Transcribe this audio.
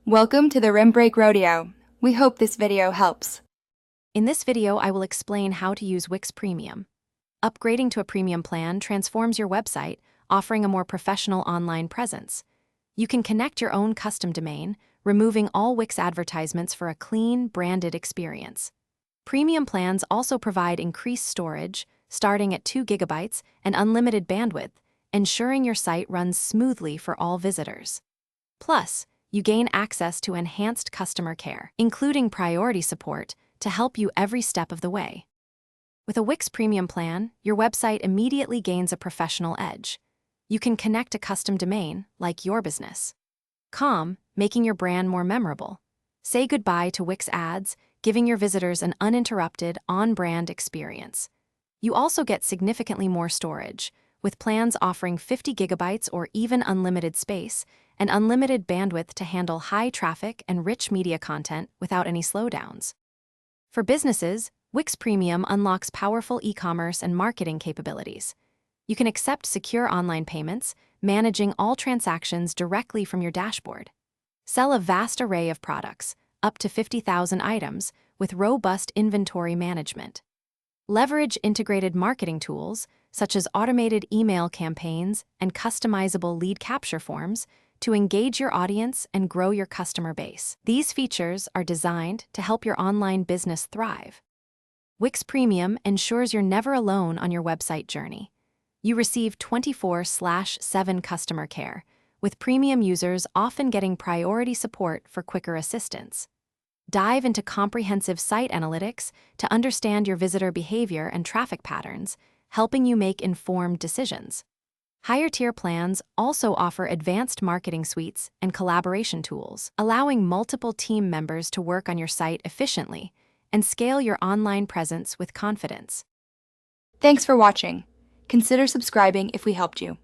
Welcome to the Rim Break Rodeo. We hope this video helps. In this video, I will explain how to use Wix Premium. Upgrading to a premium plan transforms your website, offering a more professional online presence. You can connect your own custom domain, removing all Wix advertisements for a clean, branded experience. Premium plans also provide increased storage, starting at 2 GB and unlimited bandwidth, ensuring your site runs smoothly for all visitors. Plus, you gain access to enhanced customer care, including priority support, to help you every step of the way. With a Wix Premium plan, your website immediately gains a professional edge. You can connect a custom domain, like your business. Making your brand more memorable. Say goodbye to Wix ads, giving your visitors an uninterrupted, on-brand experience. You also get significantly more storage, with plans offering 50 GB or even unlimited space, and unlimited bandwidth to handle high traffic and rich media content without any slowdowns. For businesses, Wix Premium unlocks powerful e-commerce and marketing capabilities. You can accept secure online payments, managing all transactions directly from your dashboard. Sell a vast array of products, up to 50,000 items, with robust inventory management. Leverage integrated marketing tools, such as automated email campaigns and customizable lead capture forms, to engage your audience and grow your customer base. These features are designed to help your online business thrive. Wix Premium ensures you're never alone on your website journey. You receive 24/7 customer care, with premium users often getting priority support for quicker assistance. Dive into comprehensive site analytics to understand your visitor behavior and traffic patterns, helping you make informed decisions. Higher-tier plans also offer advanced marketing suites and collaboration tools, allowing multiple team members to work on your site efficiently and scale your online presence with confidence. Thanks for watching. Consider subscribing if we helped you.